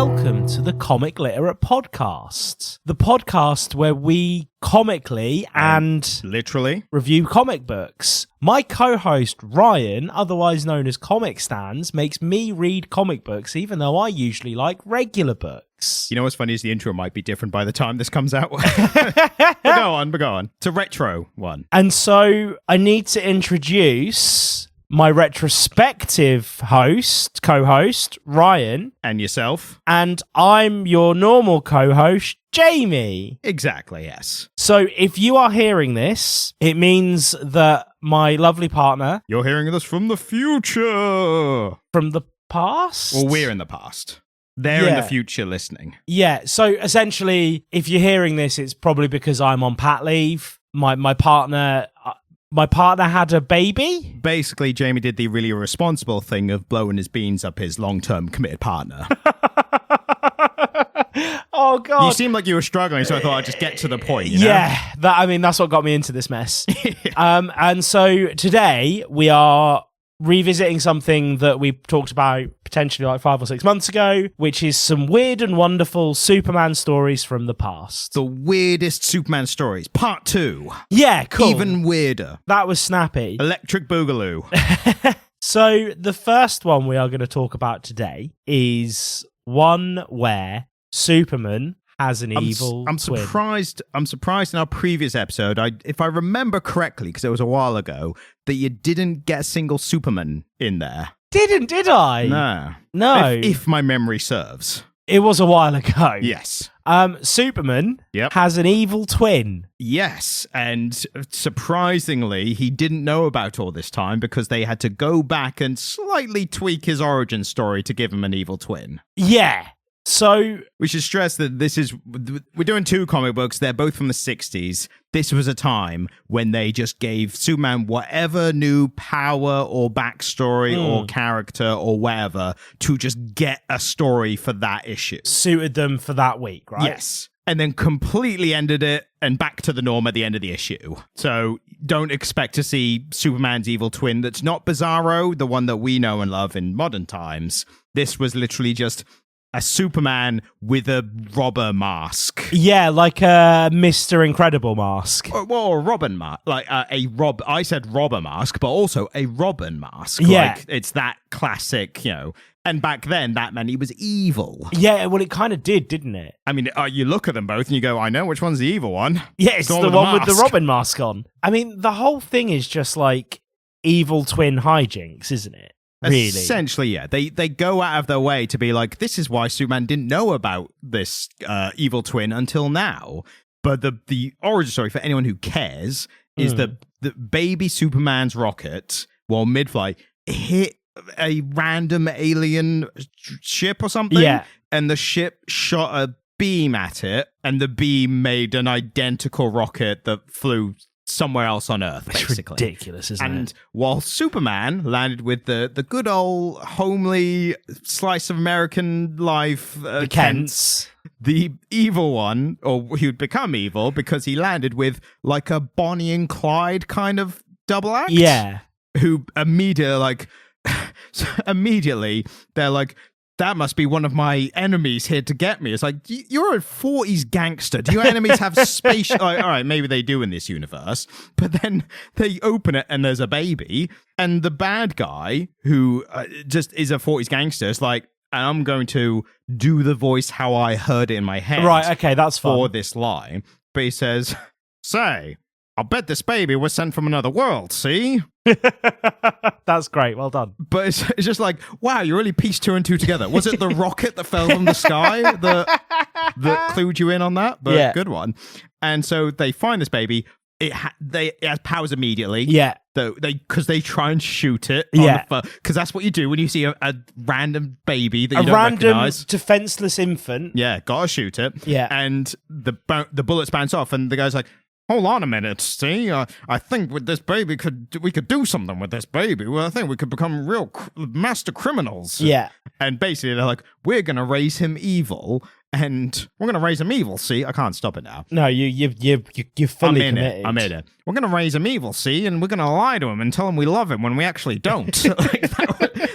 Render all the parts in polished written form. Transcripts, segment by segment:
welcome to the Comic Literate Podcast, the podcast where we comically and literally review comic books. My co-host Ryan, otherwise known as Comic Stands, makes me read comic books even though I usually like regular books. You know what's funny is the intro might be different by the time this comes out. But go on. It's a retro one. And so I need to introduce my retrospective co-host, Ryan. And yourself. And I'm your normal co-host, Jamie. Exactly, yes. So if you are hearing this, it means that my lovely partner... You're hearing this from the future. From the past? Well, we're in the past. They're in the future listening. Yeah, so essentially, if you're hearing this, it's probably because I'm on pat leave. My partner had a baby. Basically, Jamie did the really irresponsible thing of blowing his beans up his long-term committed partner. Oh, God. You seemed like you were struggling, so I thought I'd just get to the point. You know? Yeah, that's what got me into this mess. And so today we are revisiting something that we talked about potentially like 5 or 6 months ago, which is some weird and wonderful Superman stories from the past. The weirdest Superman stories, part 2. Yeah, cool. Even weirder. That was snappy. Electric Boogaloo. So the first one we are going to talk about today is one where Superman has an evil twin. I'm surprised in our previous episode, if I remember correctly, because it was a while ago, that you didn't get a single Superman in there. Did I? No. If my memory serves. It was a while ago. Yes. Superman has an evil twin. Yes, and surprisingly, he didn't know about all this time because they had to go back and slightly tweak his origin story to give him an evil twin. Yeah. So we should stress that we're doing 2 comic books. They're both from the 60s. This was a time when they just gave Superman whatever new power or backstory or character or whatever to just get a story for that issue. Suited them for that week, right? Yes. And then completely ended it and back to the norm at the end of the issue. So don't expect to see Superman's evil twin that's not Bizarro, the one that we know and love in modern times. This was literally just a Superman with a robber mask. Yeah, like a Mr. Incredible mask. Well, a Robin mask. Like I said robber mask, but also a Robin mask. Yeah. Like, it's that classic, and back then that meant he was evil. Yeah, well, it kind of did, didn't it? I mean, you look at them both and you go, I know which one's the evil one. Yeah, it's the one with the Robin mask on. I mean, the whole thing is just like evil twin hijinks, isn't it? Really? Essentially, yeah. They go out of their way to be like, this is why Superman didn't know about this evil twin until now. But the origin story, for anyone who cares, is that the baby Superman's rocket, while mid-flight, hit a random alien ship or something. Yeah. And the ship shot a beam at it, and the beam made an identical rocket that flew somewhere else on Earth, basically. It's ridiculous, isn't it? And while Superman landed with the good old homely slice of American life, the Kents, the evil one, or he would become evil because he landed with like a Bonnie and Clyde kind of double act. Yeah. Who immediately they're like, that must be one of my enemies here to get me. It's like, you're a 40s gangster. Do your enemies have space? Like, all right, maybe they do in this universe. But then they open it and there's a baby. And the bad guy, who just is a 40s gangster, is like, and I'm going to do the voice how I heard it in my head. Right, okay, that's fine. For this line. But he says, say, I'll bet this baby was sent from another world, see? That's great, well done. But it's just like, wow, you really pieced 2 and 2 together. Was it the rocket that fell from the sky that clued you in on that? But yeah. Good one. And so they find this baby. It has powers immediately. Yeah. Because they try and shoot it. Yeah. Because that's what you do when you see a random baby that you don't recognize. A random defenseless infant. Yeah, gotta shoot it. Yeah. And the bullets bounce off, and the guy's like, hold on a minute, see? I think with this baby, we could do something with this baby. Well, I think we could become real master criminals. Yeah. And basically, they're like, we're going to raise him evil, and we're going to raise him evil, see? I can't stop it now. No, you're fully committed. I'm in it. We're going to raise him evil, see? And we're going to lie to him and tell him we love him when we actually don't.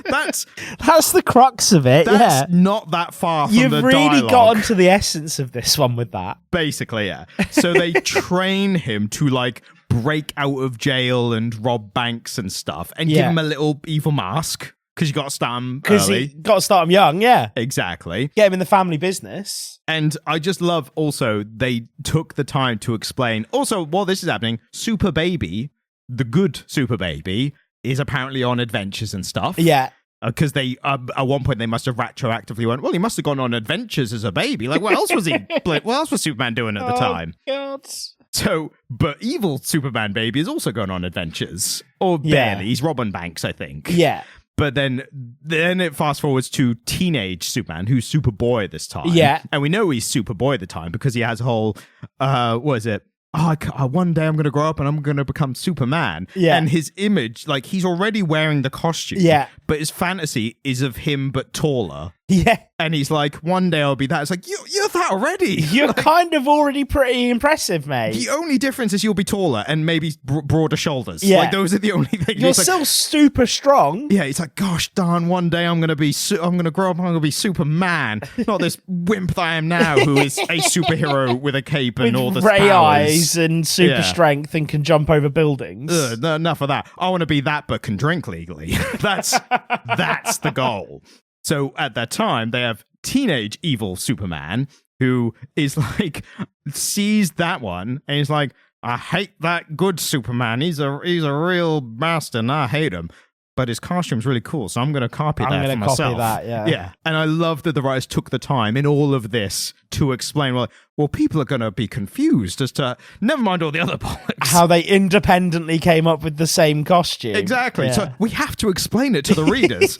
That's the crux of it, that's not that far from You've the really dialogue. gotten to the essence of this one with that. Basically, yeah. So they train him to, like, break out of jail and rob banks and stuff and give him a little evil mask. Because you got to start him early. Because you got to start him young, yeah. Exactly. Get him in the family business. And I just love also they took the time to explain. Also, while this is happening, Super Baby, the good Super Baby, is apparently on adventures and stuff. Yeah. Because they, at one point, they must have retroactively went, well, he must have gone on adventures as a baby. Like, what else was he? What else was Superman doing at the time? God. So, but evil Superman baby is also going on adventures. Or barely. He's robbing banks, I think. Yeah. But then it fast forwards to teenage Superman, who's Superboy this time. Yeah. And we know he's Superboy at the time because he has a whole, what is it? One day I'm going to grow up and I'm going to become Superman. Yeah. And his image, like, he's already wearing the costume. Yeah. But his fantasy is of him, but taller. Yeah. And he's like, one day I'll be that. It's like, you're that already. You're kind of already pretty impressive, mate. The only difference is you'll be taller and maybe broader shoulders. Yeah. Like, those are the only things. You're still super strong. Yeah, it's like, gosh darn, one day I'm going to be, I'm going to grow up, I'm going to be Superman. Not this wimp that I am now, who is a superhero with a cape and with all the ray powers. eyes and super strength and can jump over buildings. No, enough of that. I want to be that, but can drink legally. That's the goal. So at that time, they have teenage evil Superman who is like, sees that one and he's like, I hate that good Superman. He's a real bastard and I hate him. But his costume's really cool, so I'm going to copy that for myself. I'm going to copy that, Yeah, and I love that the writers took the time in all of this to explain, well, people are going to be confused as to, never mind all the other bollocks. How they independently came up with the same costume. Exactly. Yeah. So we have to explain it to the readers.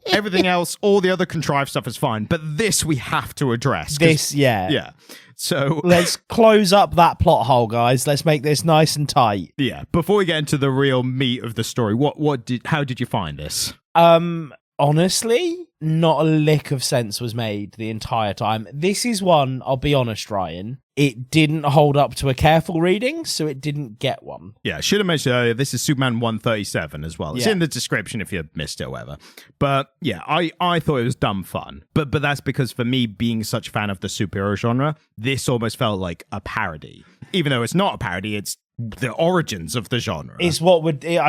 Everything else, all the other contrived stuff is fine, but this we have to address. Yeah. So let's close up that plot hole, guys. Let's make this nice and tight. Yeah. Before we get into the real meat of the story, how did you find this? Honestly, not a lick of sense was made the entire time. This is one, I'll be honest, Ryan, it didn't hold up to a careful reading, so it didn't get one. Yeah, I should have mentioned earlier, this is Superman 137 as well. It's in the description if you missed it or whatever. But yeah, I thought it was dumb fun. But that's because for me, being such a fan of the superhero genre, this almost felt like a parody. Even though it's not a parody, it's the origins of the genre. I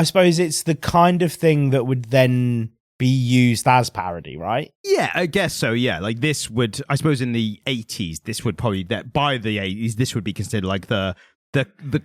suppose it's the kind of thing that would then be used as parody, right? Yeah, I guess so. Yeah, like this would, I suppose, in the 80s, this would probably by the 80s, this would be considered like the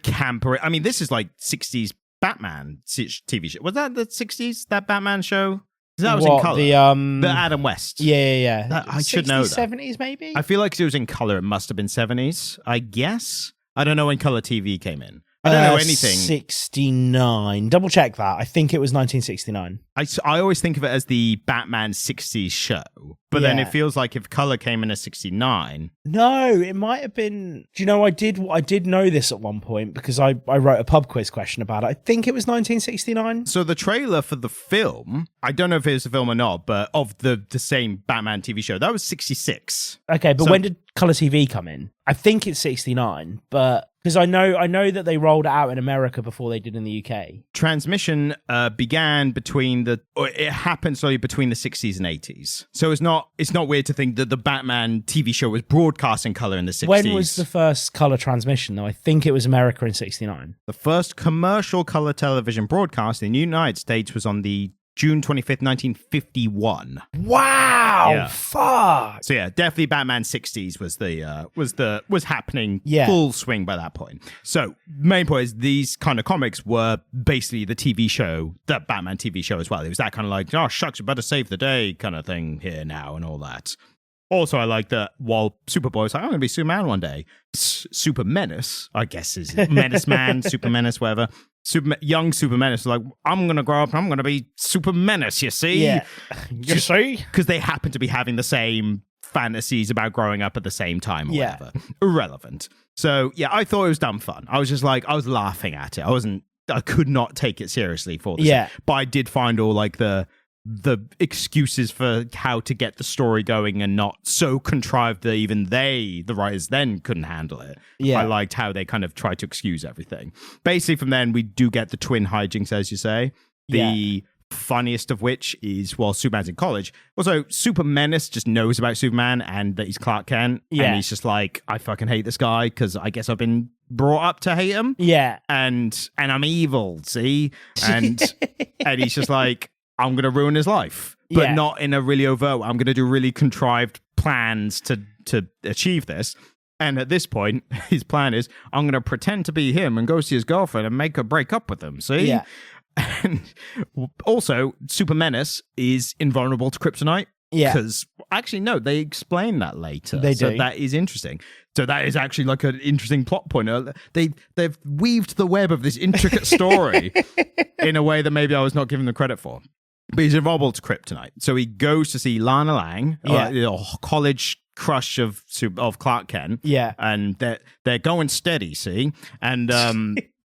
camper. I mean, this is like 60s Batman TV show. Was that the 60s? That Batman show? That was in color. The Adam West. Yeah. I should know that. 70s, maybe. I feel like it was in color. It must have been 70s. I guess. I don't know when color TV came in. I don't know anything. 69. Double check that. I think it was 1969. I always think of it as the Batman 60s show, but then it feels like if color came in as 69. No, it might have been. Do you know, I did know this at one point because I wrote a pub quiz question about it. I think it was 1969. So the trailer for the film, I don't know if it was a film or not, but of the same Batman TV show, that was 66. Okay, but when did color TV come in? I think it's 69, but because I know that they rolled it out in America before they did in the UK. Transmission began it happened slowly between the 60s and 80s. So it's not weird to think that the Batman TV show was broadcast in color in the 60s. When was the first color transmission, though? I think it was America in 69. The first commercial color television broadcast in the United States was on the June 25th, 1951. Wow! Yeah. Fuck! So yeah, definitely Batman 60s was happening full swing by that point. So main point is these kind of comics were basically the TV show, the Batman TV show as well. It was that kind of like, oh shucks, you better save the day kind of thing here now and all that. Also, I like that while Superboy was like, I'm going to be Superman one day. Super Menace, I guess is Menace Man, Super Menace, whatever. Young Super Menace is like, I'm going to grow up and I'm going to be Super Menace, you see? Yeah. You see? Because they happen to be having the same fantasies about growing up at the same time or whatever. Irrelevant. So, yeah, I thought it was dumb fun. I was just like, I was laughing at it. I could not take it seriously for this. Yeah. But I did find all like the the excuses for how to get the story going and not so contrived that even the writers then couldn't handle it. Yeah. I liked how they kind of tried to excuse everything. Basically, from then, we do get the twin hijinks, as you say. The funniest of which is while Superman's in college. Also, Super Menace just knows about Superman and that he's Clark Kent. Yeah. And he's just like, I fucking hate this guy because I guess I've been brought up to hate him. Yeah. And I'm evil, see? And he's just like, I'm going to ruin his life. But not in a really overt way. I'm going to do really contrived plans to achieve this. And at this point, his plan is, I'm going to pretend to be him and go see his girlfriend and make her break up with him, see? Yeah. And also, Super Menace is invulnerable to kryptonite. Yeah. Because, actually, no, they explain that later. They so do. that is interesting. So that is actually like an interesting plot point. They've weaved the web of this intricate story in a way that maybe I was not given the credit for. But he's invulnerable to kryptonite. So he goes to see Lana Lang, college crush of Clark Kent. Yeah. And they're going steady, see? And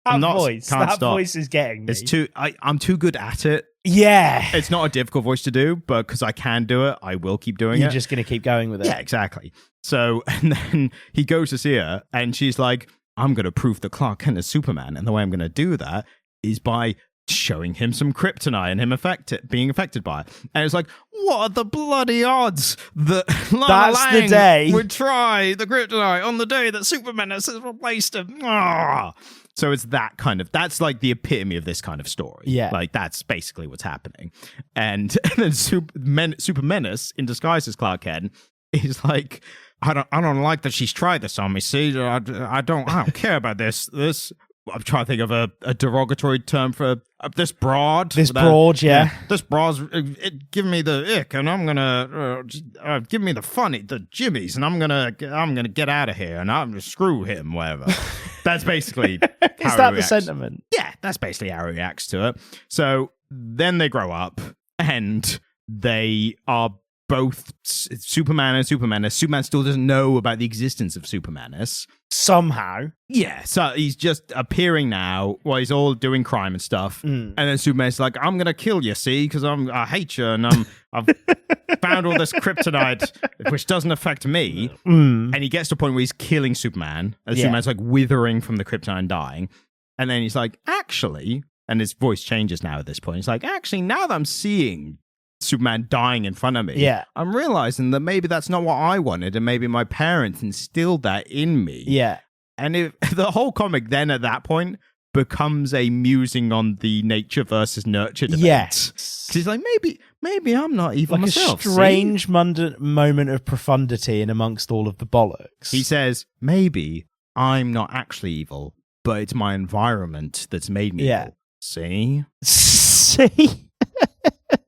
That voice is getting me. It's I'm too good at it. Yeah. It's not a difficult voice to do, but because I can do it, I will keep doing it. You're just going to keep going with it. Yeah, exactly. So, and then he goes to see her, and she's like, I'm going to prove that Clark Kent is Superman. And the way I'm going to do that is by showing him some kryptonite and him being affected by it. And it's like, what are the bloody odds that Lana Lang would try the kryptonite on the day that Superman has replaced him? So it's that's like the epitome of this kind of story. Yeah. Like, that's basically what's happening. And then Super Menace, in disguise as Clark Kent, is like, I don't like that she's tried this on me, see? I don't care about this. I'm trying to think of a derogatory term for this broad. This broad, yeah. This broad's giving me the ick, and I'm gonna give me the jimmies, and I'm gonna get out of here, and I'm gonna screw him, whatever. That's basically is that the sentiment? Yeah, that's basically how he reacts to it. So then they grow up, and they are both Superman and Superman. Superman still doesn't know about the existence of Supermanus. Somehow. Yeah, so he's just appearing now while he's all doing crime and stuff. And then Superman's like, I'm going to kill you, see? Because I hate you, and I've found all this kryptonite, which doesn't affect me. And he gets to a point where he's killing Superman. And Superman's like withering from the kryptonite and dying. And then he's like, actually, and his voice changes now at this point. He's like, actually, now that I'm seeing Superman dying in front of me, I'm realizing that maybe that's not what I wanted, and maybe my parents instilled that in me. Yeah. And the whole comic then at that point becomes a musing on the nature versus nurture debate. Yes. Because he's like, maybe I'm not evil like myself. A strange moment of profundity in amongst all of the bollocks. He says, maybe I'm not actually evil, but it's my environment that's made me evil. See? See?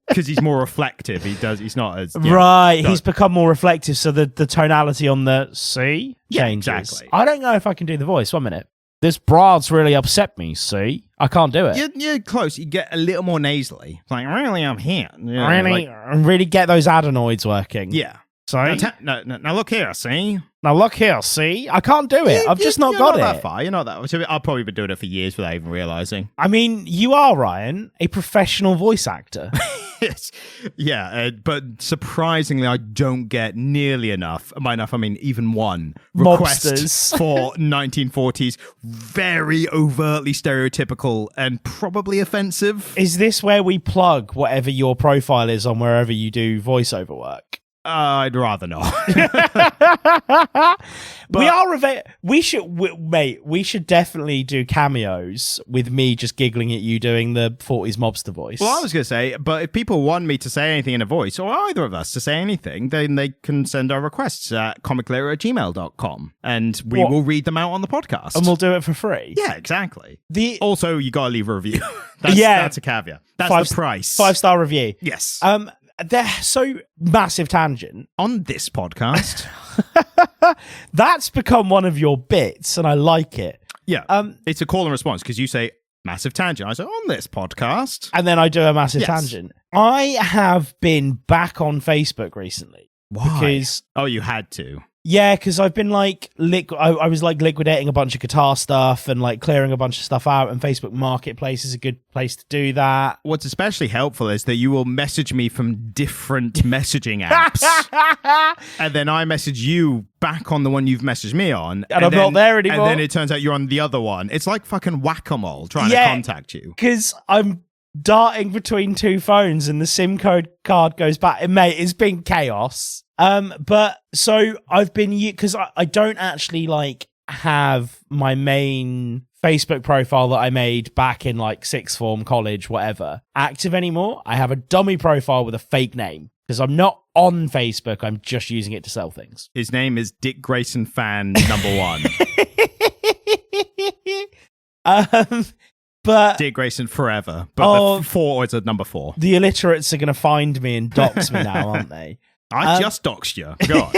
Because he's more reflective. He's not as... Right, he's become more reflective, so the tonality on the C changes. Yeah, exactly. I don't know if I can do the voice. 1 minute. This broad's really upset me, see? I can't do it. You're close. You get a little more nasally. It's like, really, I'm here. Yeah, really get those adenoids working. Yeah. Sorry? Now look here, see? Now look here, see? I can't do it. I've just not got it. You're not that far. You're not that far. I've probably been doing it for years without even realizing. I mean, you are, Ryan, a professional voice actor. Yeah, but surprisingly, I don't get nearly enough. By enough, I mean even one Mobsters. request for 1940s, very overtly stereotypical and probably offensive. Is this where we plug whatever your profile is on wherever you do voiceover work? I'd rather not. We should definitely do cameos with me just giggling at you doing the 40s mobster voice. Well, I was going to say, but if people want me to say anything in a voice, or either of us to say anything, then they can send our requests at comiclater@gmail.com, and we will read them out on the podcast. And we'll do it for free. Yeah, exactly. Also, you got to leave a review. That's a caveat. That's the price. 5-star review. Yes. They're so massive tangent. On this podcast. That's become one of your bits, and I like it. Yeah. It's a call and response, because you say massive tangent. I say, on this podcast. And then I do a massive tangent. I have been back on Facebook recently. Why? Because... Oh, you had to. Yeah, because I've been like, I was like liquidating a bunch of guitar stuff and like clearing a bunch of stuff out, and Facebook Marketplace is a good place to do that. What's especially helpful is that you will message me from different messaging apps, and then I message you back on the one you've messaged me on. And I'm not there anymore. And then it turns out you're on the other one. It's like fucking whack-a-mole trying to contact you. Because I'm darting between two phones and the SIM card goes back. And mate, it's been chaos. But so I've been, because I don't actually like have my main Facebook profile that I made back in like sixth form, college, whatever, active anymore. I have a dummy profile with a fake name because I'm not on Facebook. I'm just using it to sell things. His name is Dick Grayson fan number 1. But Dick Grayson forever. But the 4 is a number 4. The illiterates are going to find me and dox me now, aren't they? I just doxed you. Go on.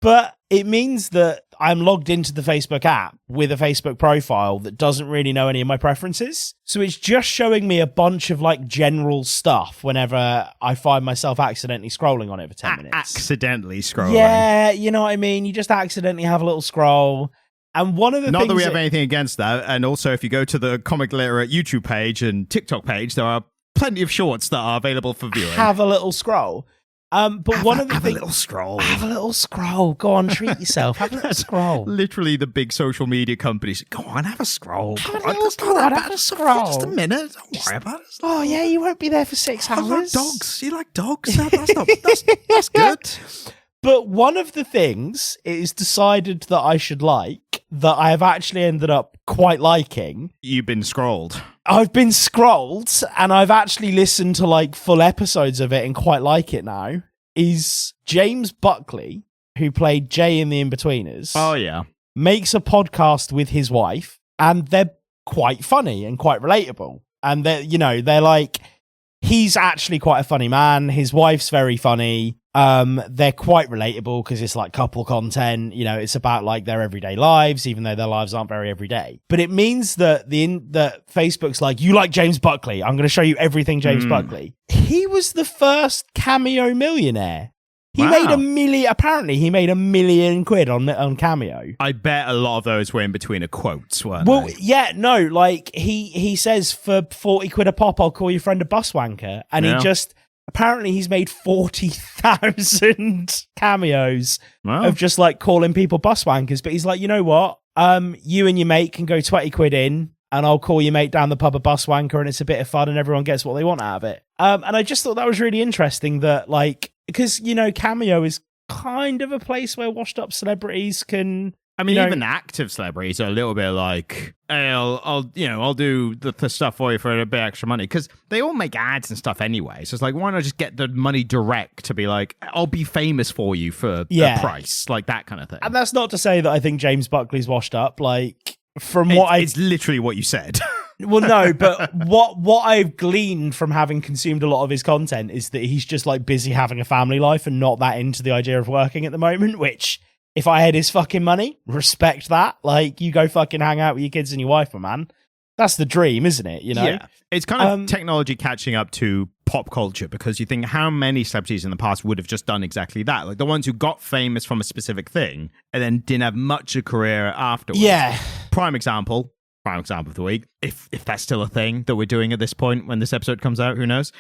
But it means that I'm logged into the Facebook app with a Facebook profile that doesn't really know any of my preferences. So it's just showing me a bunch of like general stuff whenever I find myself accidentally scrolling on it for 10 minutes. Accidentally scrolling. Yeah, you know what I mean? You just accidentally have a little scroll. And one of the Not things that we have anything against that. And also, if you go to the Comic Literate YouTube page and TikTok page, there are plenty of shorts that are available for viewing. Have a little scroll. But one of the things, have a little scroll. Have a little scroll. Go on, treat yourself. Have a little scroll. Literally, the big social media companies. Go on, have a scroll. Have a little scroll. Have a scroll. Just a minute. Don't worry about it. Oh yeah, you won't be there for 6 hours. I like dogs. You like dogs? That's good. But one of the things it is decided that I should like, that I have actually ended up quite liking. You've been scrolled. I've been scrolled, and I've actually listened to like full episodes of it and quite like it now, is James Buckley, who played Jay in The Inbetweeners. Oh, yeah. Makes a podcast with his wife, and they're quite funny and quite relatable. And they're like, he's actually quite a funny man. His wife's very funny. They're quite relatable because it's like couple content. You know, it's about like their everyday lives, even though their lives aren't very everyday. But it means that that Facebook's like, you like James Buckley, I'm going to show you everything James Buckley. He was the first cameo millionaire. He made apparently he made £1 million on Cameo. I bet a lot of those were in between a quotes, weren't well, they? yeah, no, like he says for 40 quid a pop, I'll call your friend a bus wanker. And he just, apparently he's made 40,000 cameos of just like calling people bus wankers. But he's like, you know what? You and your mate can go 20 quid in and I'll call your mate down the pub a bus wanker, and it's a bit of fun and everyone gets what they want out of it. And I just thought that was really interesting that like, because, you know, Cameo is kind of a place where washed up celebrities can... I mean, even active celebrities are a little bit like, hey, I'll do the stuff for you for a bit extra money, because they all make ads and stuff anyway. So it's like, why not just get the money direct to be like, I'll be famous for you for a price, like that kind of thing. And that's not to say that I think James Buckley's washed up. Like, it's literally what you said. Well, no, but what I've gleaned from having consumed a lot of his content is that he's just like busy having a family life and not that into the idea of working at the moment, which, if I had his fucking money, respect that. Like, you go fucking hang out with your kids and your wife, my man. That's the dream, isn't it? You know? Yeah. It's kind of technology catching up to pop culture, because you think how many celebrities in the past would have just done exactly that? Like the ones who got famous from a specific thing and then didn't have much of a career afterwards. Yeah. Prime example of the week, if that's still a thing that we're doing at this point when this episode comes out, who knows?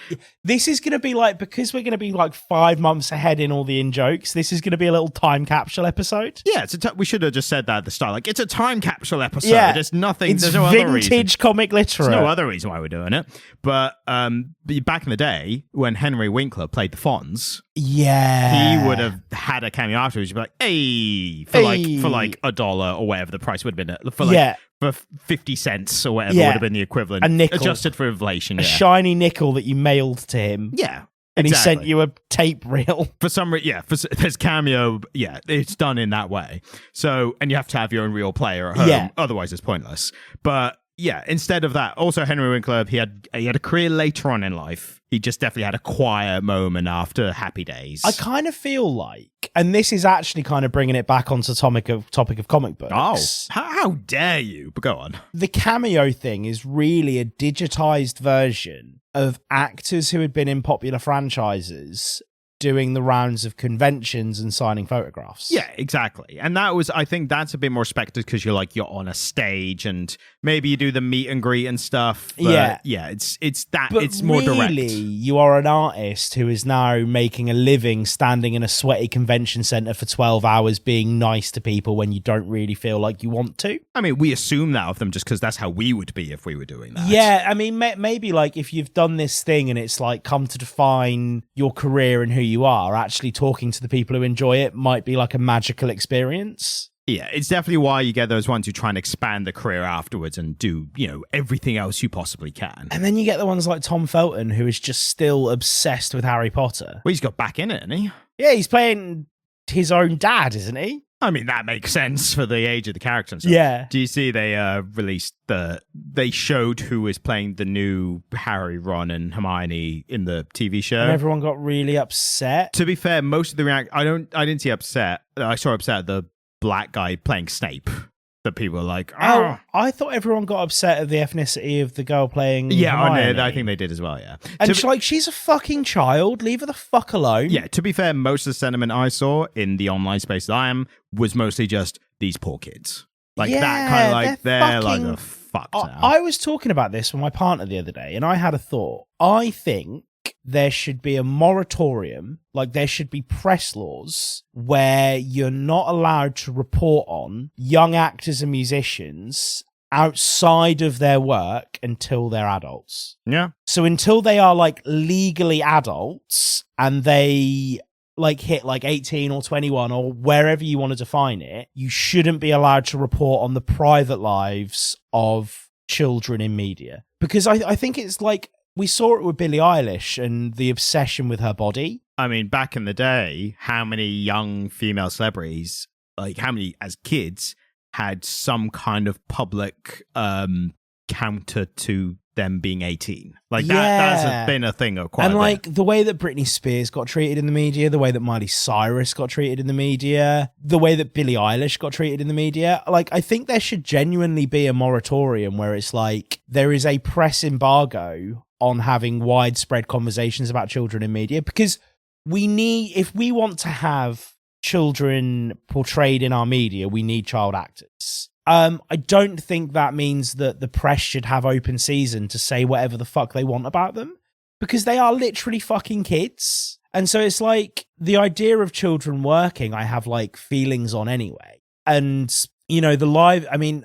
This is going to be like, because we're going to be like 5 months ahead in all the in-jokes, this is going to be a little time capsule episode. Yeah, we should have just said that at the start. Like, it's a time capsule episode. Yeah, there's nothing, it's there's no other reason. Vintage comic literate. There's no other reason why we're doing it. But back in the day, when Henry Winkler played the Fonz, he would have had a cameo afterwards. You'd be like, hey, for like $1 or whatever the price would have been. For 50 cents or whatever would have been the equivalent. A nickel. Adjusted for inflation. A shiny nickel that you mailed to him. Yeah. And he sent you a tape reel. For some reason, there's Cameo. Yeah, it's done in that way. So, and you have to have your own real player at home. Yeah. Otherwise, it's pointless. But yeah, instead of that, also Henry Winkler, he had a career later on in life. He just definitely had a quiet moment after Happy Days. I kind of feel like, and this is actually kind of bringing it back onto topic of comic books. Oh, how dare you? But go on. The Cameo thing is really a digitized version of actors who had been in popular franchises doing the rounds of conventions and signing photographs. Yeah, exactly. And I think that's a bit more respected because you're on a stage and maybe you do the meet and greet and stuff. But it's more direct. Really, you are an artist who is now making a living standing in a sweaty convention center for 12 hours being nice to people when you don't really feel like you want to. I mean, we assume that of them just because that's how we would be if we were doing that. Yeah, I mean, maybe like if you've done this thing and it's like come to define your career and who you are, actually talking to the people who enjoy it might be like a magical experience. Yeah, it's definitely why you get those ones who try and expand the career afterwards and do, everything else you possibly can. And then you get the ones like Tom Felton, who is just still obsessed with Harry Potter. Well, he's got back in it, hasn't he? Yeah, he's playing his own dad, isn't he? I mean, that makes sense for the age of the character and stuff. Yeah. Do you see they released they showed who was playing the new Harry, Ron, and Hermione in the TV show? And everyone got really upset. To be fair, most of the I didn't see upset. I saw upset at the black guy playing Snape. That people are like, oh, I thought everyone got upset at the ethnicity of the girl playing Hermione. I think they did as well, yeah. And she's a fucking child. Leave her the fuck alone. Yeah, to be fair, most of the sentiment I saw in the online space that I am was mostly just these poor kids. Like that kind of like, they're like, the fuck now. I was talking about this with my partner the other day, and I had a thought. I think there should be a moratorium, like there should be press laws where you're not allowed to report on young actors and musicians outside of their work until they're adults. Yeah. So until they are like legally adults and they like hit like 18 or 21 or wherever you want to define it, you shouldn't be allowed to report on the private lives of children in media. Because I think it's like, we saw it with Billie Eilish and the obsession with her body. I mean, back in the day, how many young female celebrities, like how many as kids, had some kind of public counter to them being 18? Like that's been a thing of quite a bit. And like the way that Britney Spears got treated in the media, the way that Miley Cyrus got treated in the media, the way that Billie Eilish got treated in the media, like I think there should genuinely be a moratorium where it's like there is a press embargo on having widespread conversations about children in media, because if we want to have children portrayed in our media, we need child actors. I don't think that means that the press should have open season to say whatever the fuck they want about them, because they are literally fucking kids. And so it's like the idea of children working, I have like feelings on anyway. And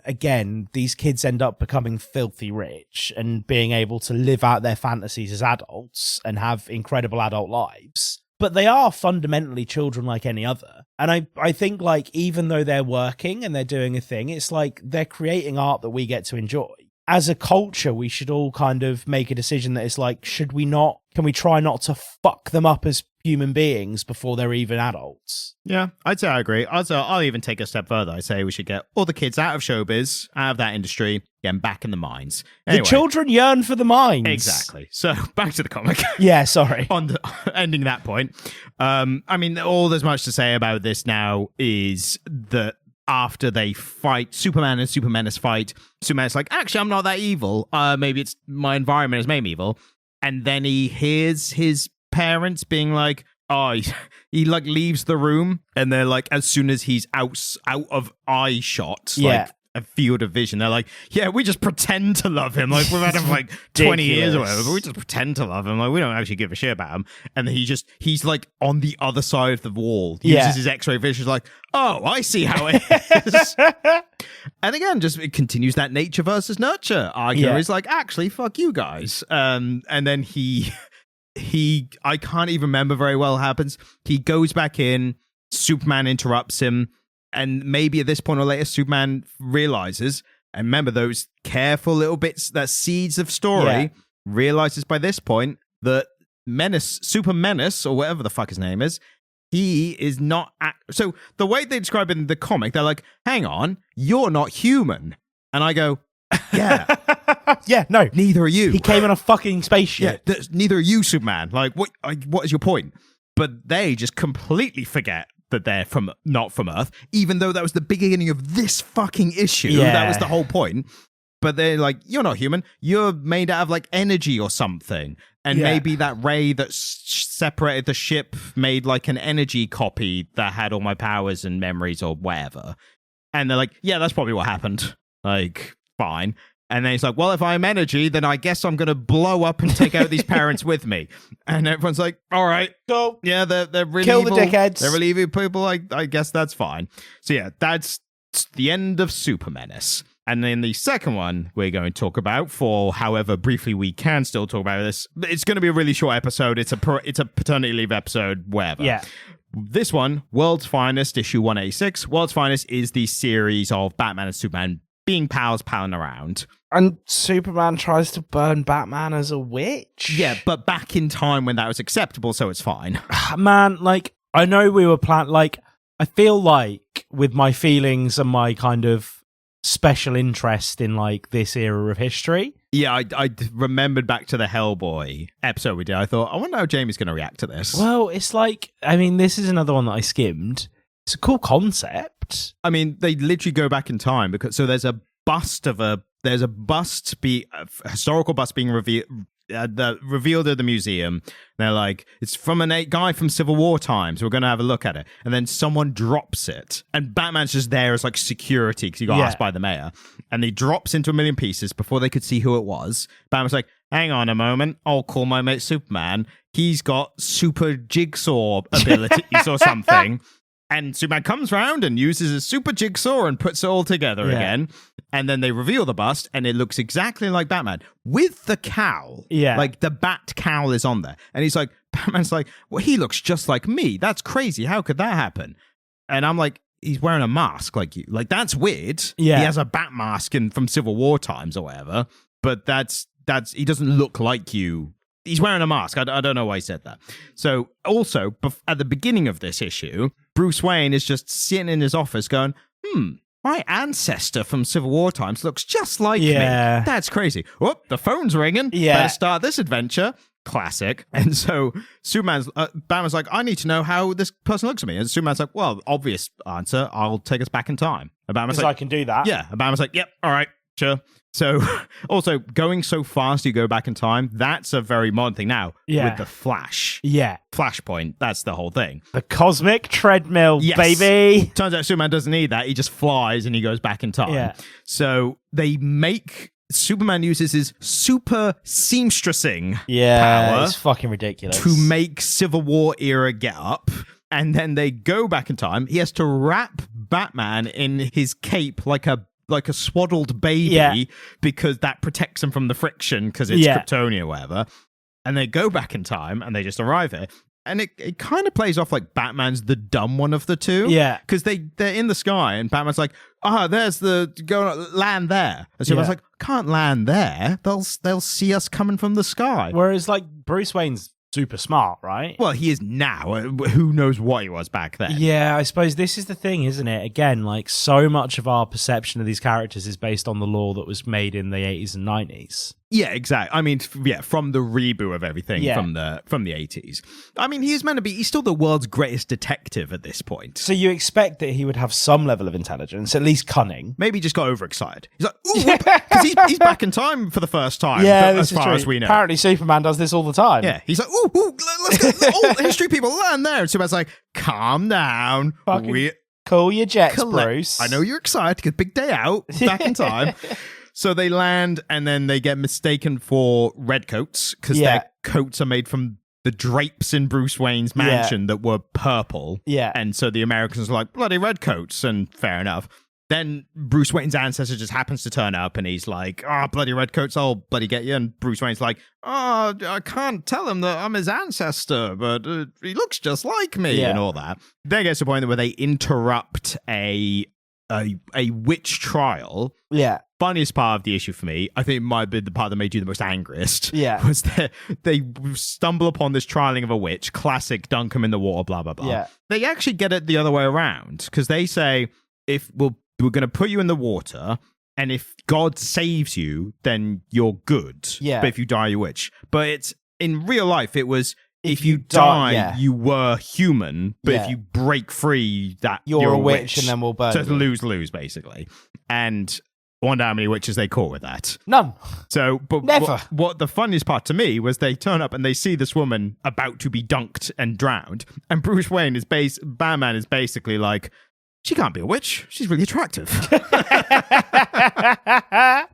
again, these kids end up becoming filthy rich and being able to live out their fantasies as adults and have incredible adult lives. But they are fundamentally children like any other. And I think like, even though they're working and they're doing a thing, it's like they're creating art that we get to enjoy. As a culture, we should all kind of make a decision that it's like, can we try not to fuck them up as human beings before they're even adults? Yeah, I'd say I agree. I'll even take a step further. I say we should get all the kids out of showbiz, out of that industry, get them back in the mines. Anyway, the children yearn for the mines. Exactly. So back to the comic. Yeah, sorry. Ending that point. I mean, all there's much to say about this now is that after they fight, Superman and Supermenace fight, Superman's like, actually, I'm not that evil. Maybe it's my environment has made me evil. And then he hears his parents being like, he like leaves the room, and they're like, as soon as he's out of eye shot, like a field of vision, they're like, yeah, we just pretend to love him. Like, we've had him for like 20 years or whatever, but we just pretend to love him. Like, we don't actually give a shit about him. And then he's like on the other side of the wall. He uses his x-ray vision, like, oh, I see how it is. And again, just it continues that nature versus nurture argument. It's like, actually, fuck you guys. And then he I can't even remember very well what happens. He goes back in, Superman interrupts him, and maybe at this point or later, Superman realizes, and remember those careful little bits, that seeds of story, realizes by this point that Super Menace, or whatever the fuck his name is, he is not... So the way they describe it in the comic, they're like, hang on, you're not human. And I go, yeah. Yeah, no. Neither are you. He came in a fucking spaceship. Yeah, neither are you, Superman. Like, what is your point? But they just completely forget that they're not from Earth, even though that was the beginning of this fucking issue. Yeah. That was the whole point. But they're like, you're not human. You're made out of like energy or something. And maybe that ray that separated the ship made like an energy copy that had all my powers and memories or whatever. And they're like, yeah, that's probably what happened. Like, fine. And then he's like, well, if I'm energy, then I guess I'm going to blow up and take out these parents with me. And everyone's like, all right, go. Yeah, they're really Kill evil. the dickheads. They're really evil people. I guess that's fine. So yeah, that's the end of Super Menace. And then the second one we're going to talk about, for however briefly we can still talk about this, it's going to be a really short episode. It's a paternity leave episode, whatever. Yeah. This one, World's Finest, issue 186. World's Finest is the series of Batman and Superman being palling around. And Superman tries to burn Batman as a witch? Yeah, but back in time when that was acceptable, so it's fine. Man, like, I know we were I feel like with my feelings and my kind of special interest in, like, this era of history. Yeah, I remembered back to the Hellboy episode we did. I thought, I wonder how Jamie's going to react to this. Well, it's like, I mean, this is another one that I skimmed. It's a cool concept. I mean, they literally go back in time because there's a historical bust being revealed at the museum. They're like, it's from a guy from Civil War times. We're going to have a look at it. And then someone drops it. And Batman's just there as like security because he got asked by the mayor. And he drops into a million pieces before they could see who it was. Batman's like, hang on a moment. I'll call my mate Superman. He's got super jigsaw abilities or something. And Superman comes round and uses his super jigsaw and puts it all together again. And then they reveal the bust, and it looks exactly like Batman with the cowl. Yeah. Like the bat cowl is on there. And he's like, Batman's like, well, he looks just like me. That's crazy. How could that happen? And I'm like, he's wearing a mask like you. Like, that's weird. Yeah. He has a bat mask from Civil War times or whatever. But that's he doesn't look like you. He's wearing a mask. I don't know why he said that. So also, at the beginning of this issue, Bruce Wayne is just sitting in his office going, my ancestor from Civil War times looks just like me. That's crazy. Whoop, the phone's ringing. Better start this adventure. Classic. And so Batman's like, I need to know how this person looks at me. And Superman's like, well, obvious answer. I'll take us back in time. And Batman's like, I can do that. Yeah. And Batman's like, yep, all right, sure. So, also, going so fast you go back in time, that's a very modern thing now with the Flash. Yeah. Flashpoint, that's the whole thing. The cosmic treadmill, baby. Turns out Superman doesn't need that. He just flies and he goes back in time. Yeah. So, Superman uses his super seamstressing power. It's fucking ridiculous. To make Civil War era get up. And then they go back in time. He has to wrap Batman in his cape like a swaddled baby because that protects him from the friction because it's Kryptonian or whatever. And they go back in time and they just arrive here. And it kind of plays off like Batman's the dumb one of the two. Yeah. Because they're in the sky and Batman's like, there's land there. And so I was like, can't land there. They'll see us coming from the sky. Whereas like Bruce Wayne's super smart, right? Well, he is now. Who knows what he was back then? Yeah, I suppose this is the thing, isn't it? Again, like so much of our perception of these characters is based on the lore that was made in the 80s and 90s. Yeah, exactly. I mean, from the reboot of everything from the 80s. I mean, he's still the world's greatest detective at this point. So you expect that he would have some level of intelligence, at least cunning. Maybe he just got overexcited. He's like, ooh, because he's back in time for the first time. Yeah, as far as we know. Apparently, Superman does this all the time. Yeah, he's like, ooh, let's go. All history people land there. And Superman's like, calm down. Cool your jets, Bruce. I know you're excited because big day out, back in time. So they land and then they get mistaken for redcoats because their coats are made from the drapes in Bruce Wayne's mansion that were purple. Yeah. And so the Americans are like, bloody redcoats, and fair enough. Then Bruce Wayne's ancestor just happens to turn up and he's like, bloody redcoats, I'll bloody get you. And Bruce Wayne's like, I can't tell him that I'm his ancestor, but he looks just like me and all that. Then it gets to the point where they interrupt a witch trial. Yeah. Funniest part of the issue for me, I think it might have been the part that made you the most angriest. Yeah. Was that they stumble upon this trialing of a witch, classic dunk 'em in the water, blah, blah, blah. Yeah. They actually get it the other way around because they say, if we're going to put you in the water, and if God saves you, then you're good. Yeah. But if you die, you're a witch. But it's in real life, it was if you die, you were human. But if you break free, that you're a witch, and then we'll burn. So it's lose-lose, basically. And I wonder how many witches they caught with that. None. So, but Never. What the funniest part to me was they turn up and they see this woman about to be dunked and drowned, and Bruce Wayne Batman is basically like, she can't be a witch. She's really attractive. I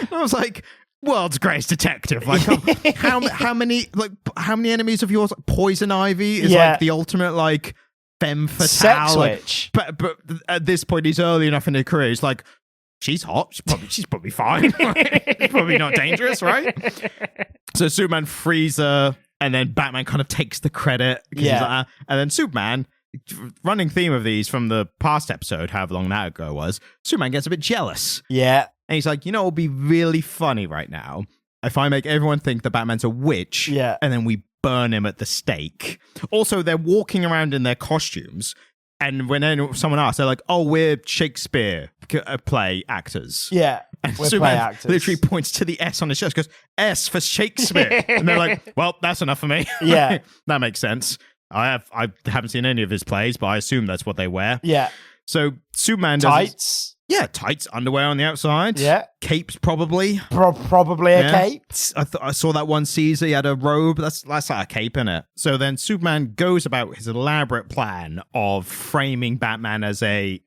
was like, world's greatest detective. Like, how many enemies of yours? Poison Ivy is like the ultimate like femme fatale. Sex like, witch. But at this point, he's early enough in her career. He's like, she's hot. She's probably fine. It's probably not dangerous, right? So Superman frees her, and then Batman kind of takes the credit. And then Superman, running theme of these from the past episode, however long that ago was, Superman gets a bit jealous. Yeah. And he's like, it'll be really funny right now if I make everyone think that Batman's a witch, and then we burn him at the stake. Also, they're walking around in their costumes, and when someone asks, they're like, oh, we're Shakespeare play actors. Yeah, and we're Superman play actors. literally points to the S on his shirt, goes, S for Shakespeare. And they're like, well, that's enough for me. Yeah. That makes sense. I haven't seen any of his plays, but I assume that's what they wear. Yeah. So Superman does tights. Tights, underwear on the outside. Yeah. Capes, probably. Probably a cape. I saw that one Caesar, he had a robe. That's like a cape, innit? So then Superman goes about his elaborate plan of framing Batman as a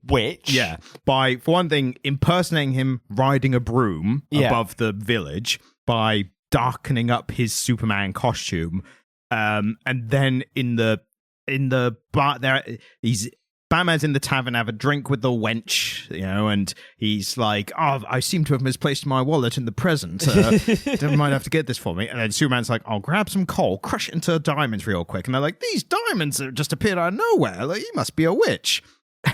witch. Yeah. By, for one thing, impersonating him riding a broom above the village, by darkening up his Superman costume. And then in the bar there, Batman's in the tavern, have a drink with the wench, and he's like, oh, I seem to have misplaced my wallet in the present. Don't mind have to get this for me. And then Superman's like, I'll grab some coal, crush it into diamonds real quick. And they're like, these diamonds have just appeared out of nowhere. Like, you must be a witch.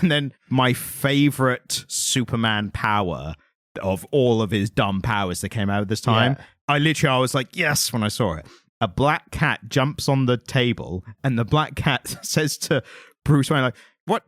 And then my favorite Superman power of all of his dumb powers that came out at this time, I was like, yes, when I saw it. A black cat jumps on the table, and the black cat says to Bruce Wayne, like,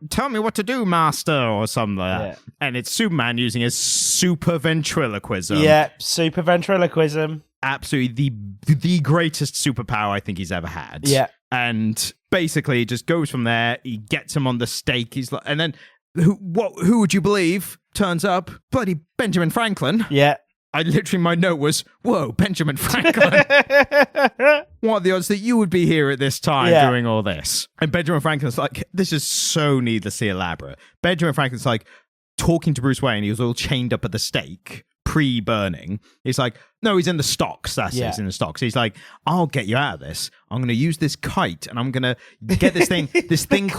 tell me what to do, master, or something like that. And it's Superman using his super ventriloquism. Yeah, super ventriloquism. Absolutely the greatest superpower I think he's ever had. Yeah. And basically it just goes from there. He gets him on the stake. He's like, and then who would you believe turns up? Bloody Benjamin Franklin. Yeah. My note was, whoa, Benjamin Franklin. What are the odds that you would be here at this time doing all this? And Benjamin Franklin's like, this is so needlessly elaborate. Benjamin Franklin's like talking to Bruce Wayne. He was all chained up at the stake, pre-burning. He's like, no, he's in the stocks. He's in the stocks. He's like, I'll get you out of this. I'm going to use this kite, and I'm going to get this thing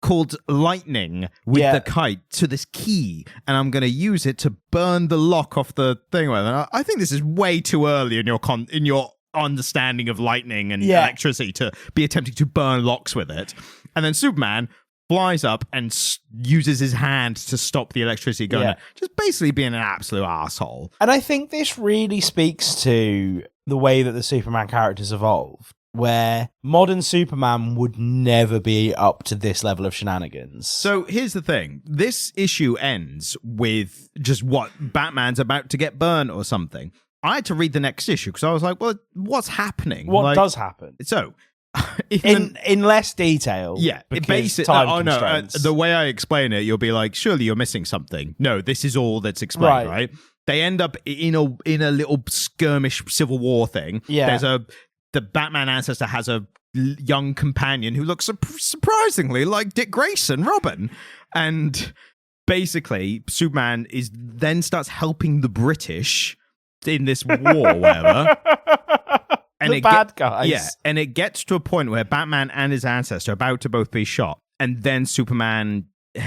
called lightning with the kite to this key, and I'm going to use it to burn the lock off the thing. And I think this is way too early in your understanding of lightning and electricity to be attempting to burn locks with it. And then Superman flies up and uses his hand to stop the electricity going. Just basically being an absolute asshole. And I think this really speaks to the way that the Superman characters evolved, where modern Superman would never be up to this level of shenanigans. So here's the thing. This issue ends with just what Batman's about to get burnt or something. I had to read the next issue because I was like, well, what's happening? What does happen? So, in less detail. Yeah. The way I explain it, you'll be like, surely you're missing something. No, this is all that's explained, right? They end up in a little skirmish civil war thing. Yeah. The Batman ancestor has a young companion who looks surprisingly like Dick Grayson, Robin. And basically, Superman then starts helping the British in this war, whatever. And the bad guys. Yeah, and it gets to a point where Batman and his ancestor are about to both be shot. And then Superman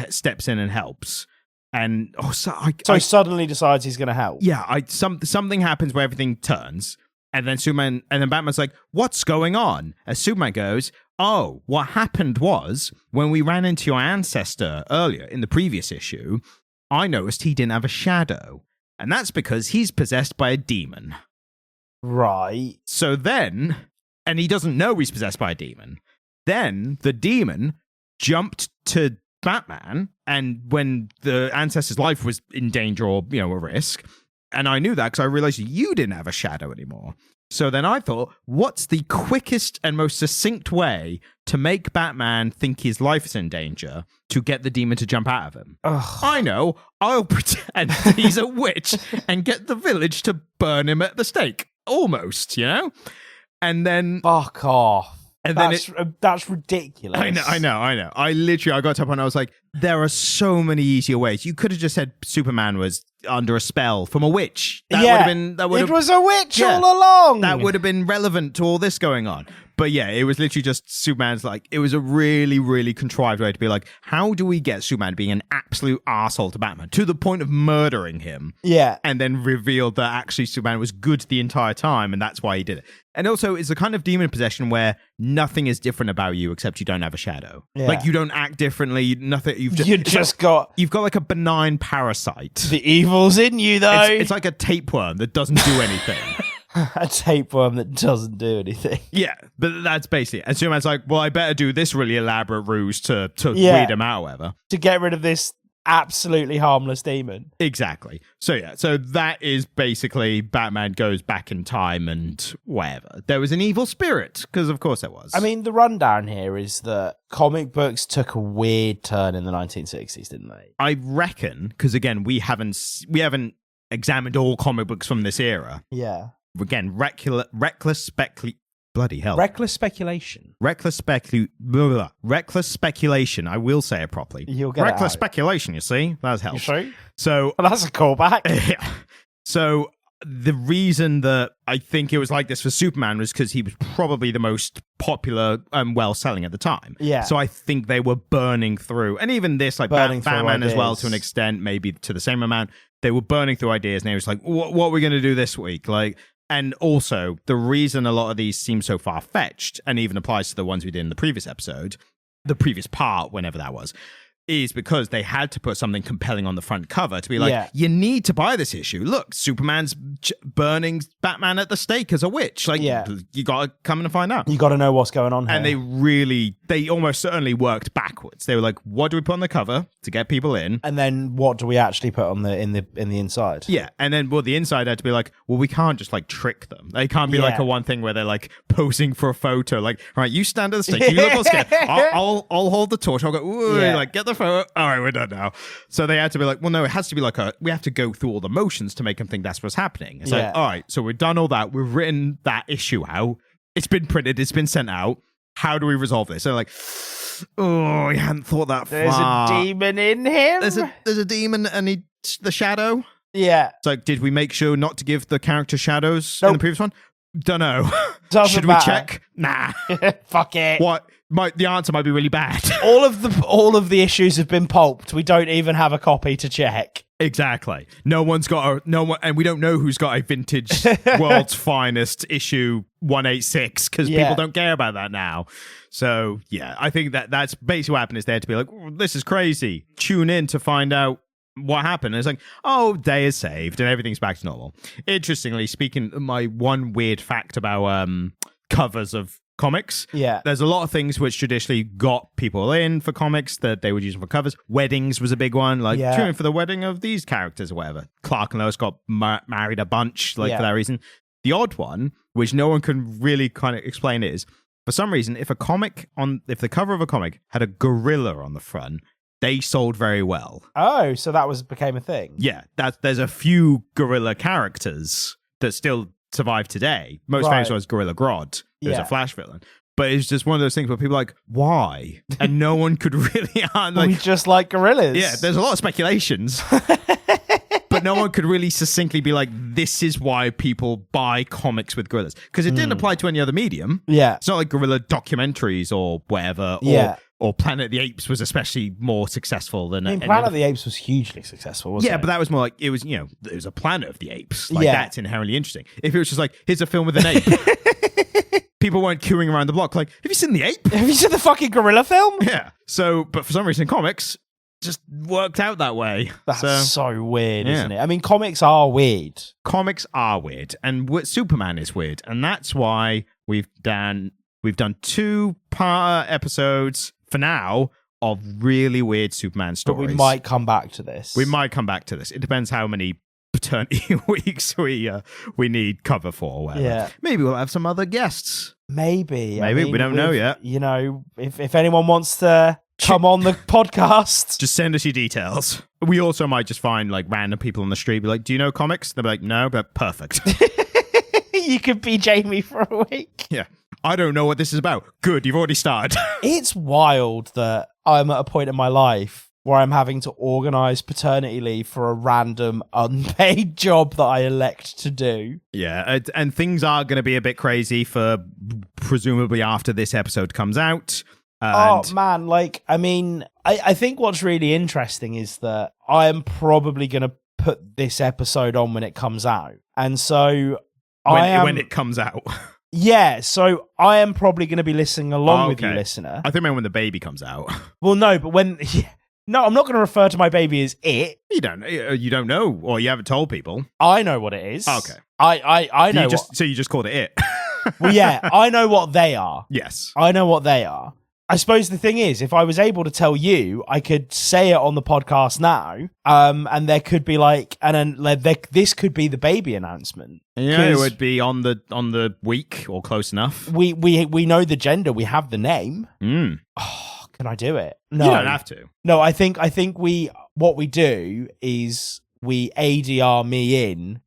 steps in and helps. And he suddenly decides he's going to help. Yeah, something happens where everything turns. And then Batman's like, what's going on? As Superman goes, oh, what happened was when we ran into your ancestor earlier in the previous issue, I noticed he didn't have a shadow. And that's because he's possessed by a demon. Right. So then, and he doesn't know he's possessed by a demon. Then the demon jumped to Batman, and when the ancestor's life was in danger or, a risk, And I knew that because I realized you didn't have a shadow anymore. So then I thought, what's the quickest and most succinct way to make Batman think his life is in danger to get the demon to jump out of him? Ugh. I know. I'll pretend he's a witch and get the village to burn him at the stake. Almost, you know? And then... Fuck off. And that's ridiculous. I know. I got to a point and I was like, there are so many easier ways. You could have just said Superman was under a spell from a witch. That would have been... It was a witch all along. That would have been relevant to all this going on. But yeah, it was literally just Superman's like, it was a really, really contrived way to be like, how do we get Superman being an absolute arsehole to Batman to the point of murdering him? Yeah. And then revealed that actually Superman was good the entire time and that's why he did it. And also, it's a kind of demon possession where nothing is different about you except you don't have a shadow. Yeah. Like, you don't act differently, nothing. You've just You've got like a benign parasite. The evil's in you, though. It's like a tapeworm that doesn't do anything. A tapeworm that doesn't do anything. Yeah, but that's basically it. And Superman's like, well, I better do this really elaborate ruse to weed him out or whatever. To get rid of this absolutely harmless demon. Exactly. So yeah, so that is basically Batman goes back in time and whatever. There was an evil spirit, because of course there was. I mean, the rundown here is that comic books took a weird turn in the 1960s, didn't they? I reckon, because again, we haven't examined all comic books from this era. Yeah. Again, reckless speculation. Bloody hell. Reckless speculation. Reckless speculation. I will say it properly. You'll get reckless it out. Speculation, you see? That helps. You see? So, well, that's a callback. Yeah. So, the reason that I think it was like this for Superman was because he was probably the most popular and well-selling at the time. Yeah. So I think they were burning through, and even this, like Batman as well, to an extent, maybe to the same amount, they were burning through ideas, and they was like, what are we going to do this week? Like, and also, the reason a lot of these seem so far-fetched, and even applies to the ones we did in the previous episode, the previous part, whenever that was, is because they had to put something compelling on the front cover to be like, you need to buy this issue. Look, Superman's burning Batman at the stake as a witch. Like, you got to come and find out. You got to know what's going on here. And they almost certainly worked backwards. They were like, what do we put on the cover to get people in? And then what do we actually put on in the inside? Yeah. And then, the inside had to be like, well, we can't just like trick them. They can't be like a one thing where they're like posing for a photo. Like, all right, you stand at the stake. You look all scared. I'll hold the torch. I'll go, like, get the photo. All right, we're done now. So they had to be like, well, no, it has to be like we have to go through all the motions to make them think that's what's happening. It's like, all right, so we've done all that. We've written that issue out. It's been printed. It's been sent out. How do we resolve this? So like, oh, we hadn't thought that far. There's a demon in him. There's a demon and the shadow. Yeah. It's like, did we make sure not to give the character shadows Nope. in the previous one? Don't know. Should we check? Nah. Fuck it. What? The answer might be really bad. all of the issues have been pulped. We don't even have a copy to check. Exactly. No one, and we don't know who's got a vintage World's Finest issue 186 because people don't care about that now. So yeah, I think that's basically what happened. Is there to be like, this is crazy. Tune in to find out what happened. And it's like, oh, day is saved and everything's back to normal. Interestingly, speaking, my one weird fact about covers of comics. Yeah. There's a lot of things which traditionally got people in for comics that they would use for covers. Weddings was a big one. Like, tune in for the wedding of these characters or whatever. Clark and Lois got married a bunch, for that reason. The odd one, which no one can really kind of explain, is for some reason, if the cover of a comic had a gorilla on the front, they sold very well. Oh, so that became a thing. Yeah. There's a few gorilla characters that still survive today. Most famous was Gorilla Grodd. It was a Flash villain. But it's just one of those things where people are like, why? And no one could really... we just like gorillas. Yeah, there's a lot of speculations. But no one could really succinctly be like, this is why people buy comics with gorillas. Because it didn't apply to any other medium. Yeah. It's not like gorilla documentaries or whatever. Or Planet of the Apes was especially more successful than... Planet of the Apes was hugely successful, wasn't it? Yeah, but that was more like, it was a Planet of the Apes. Like, that's inherently interesting. If it was just like, here's a film with an ape, people weren't queuing around the block like, have you seen the ape? Have you seen the fucking gorilla film? Yeah. So, but for some reason, comics just worked out that way. That's so weird, isn't it? I mean, comics are weird. Comics are weird. And Superman is weird. And that's why we've done 2-part episodes for now of really weird Superman stories. But we might come back to this. It depends how many paternity weeks we need cover for or whatever. Yeah. Maybe we'll have some other guests. Maybe. We don't know yet. You know, if anyone wants to come on the podcast, just send us your details. We also might just find like random people on the street, be like, do you know comics? They'll be like, no, but perfect. You could be Jamie for a week. Yeah. I don't know what this is about. Good, you've already started. It's wild that I'm at a point in my life where I'm having to organise paternity leave for a random unpaid job that I elect to do. Yeah, and things are going to be a bit crazy for presumably after this episode comes out. Oh, man, like, I mean, I think what's really interesting is that I am probably going to put this episode on when it comes out. And so when it comes out. Yeah, so I am probably going to be listening along with you, listener. I think when the baby comes out. Well, no, but when... No, I'm not going to refer to my baby as it. You don't know, or you haven't told people. I know what it is. Okay. I know So you just called it it. Well, yeah, I know what they are. Yes. I know what they are. I suppose the thing is, if I was able to tell you, I could say it on the podcast now, and there could be like, and then this could be the baby announcement. Yeah, it would be on the week or close enough. We know the gender, we have the name. Oh, can I do it? No, you don't have to. No, I think what we do is we ADR me in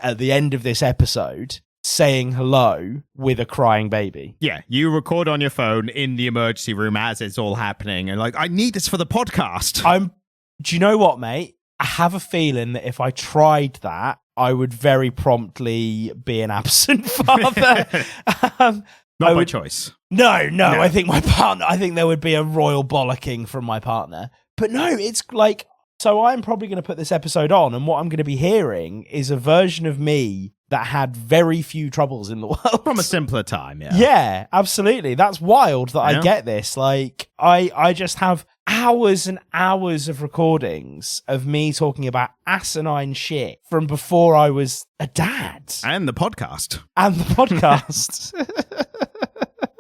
at the end of this episode, saying hello with a crying baby. Yeah, you record on your phone in the emergency room as it's all happening, and like, I need this for the podcast. Do you know what, mate? I have a feeling that if I tried that, I would very promptly be an absent father. Not by choice. No. I think I think there would be a royal bollocking from my partner. But no, it's like, so I'm probably going to put this episode on, and what I'm going to be hearing is a version of me that had very few troubles in the world. From a simpler time, yeah. Yeah, absolutely. That's wild that I get this. Like, I just have hours and hours of recordings of me talking about asinine shit from before I was a dad. And the podcast.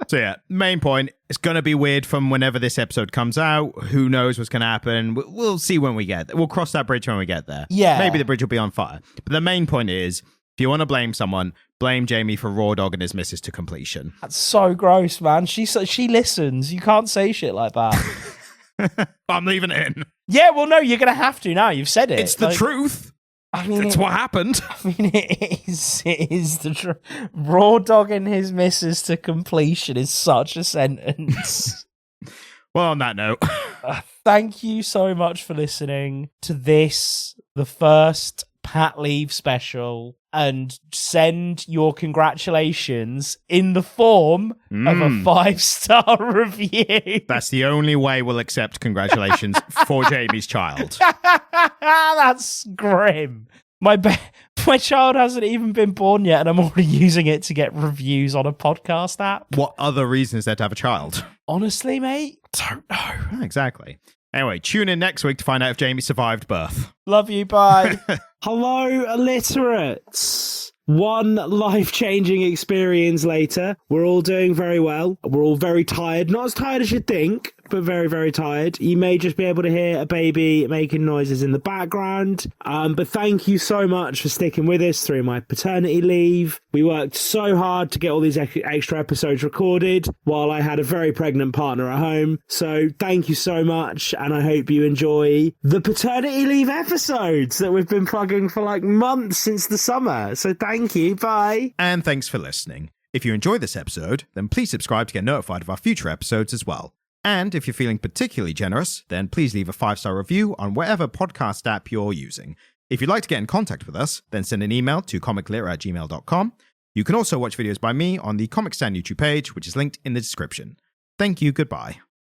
So yeah, main point, it's going to be weird from whenever this episode comes out. Who knows what's going to happen? We'll see when we get there. We'll cross that bridge when we get there. Yeah. Maybe the bridge will be on fire. But the main point is, if you want to blame someone, blame Jamie for raw dogging his missus to completion. That's so gross, man. She listens. You can't say shit like that. I'm leaving it in. Yeah, well, no, you're going to have to now. You've said it. It's the truth. I mean, it's what happened. I mean, it is the truth. Raw dogging his missus to completion is such a sentence. Well, on that note. Thank you so much for listening to this, the first Pat Leave special, and send your congratulations in the form of a 5-star review. That's the only way we'll accept congratulations for Jamie's child. That's grim. My child hasn't even been born yet, and I'm already using it to get reviews on a podcast app. What other reason is there to have a child? Honestly, mate, don't know. Exactly. Anyway, tune in next week to find out if Jamie survived birth. Love you, bye. Hello, illiterates. One life-changing experience later. We're all doing very well. We're all very tired. Not as tired as you'd think, but very, very tired. You may just be able to hear a baby making noises in the background. But thank you so much for sticking with us through my paternity leave. We worked so hard to get all these extra episodes recorded while I had a very pregnant partner at home. So thank you so much, and I hope you enjoy the paternity leave episodes that we've been plugging for like months since the summer. So thank you. Bye. And thanks for listening. If you enjoyed this episode, then please subscribe to get notified of our future episodes as well. And if you're feeling particularly generous, then please leave a 5-star review on whatever podcast app you're using. If you'd like to get in contact with us, then send an email to comicliter@gmail.com. You can also watch videos by me on the Comic Stand YouTube page, which is linked in the description. Thank you, goodbye.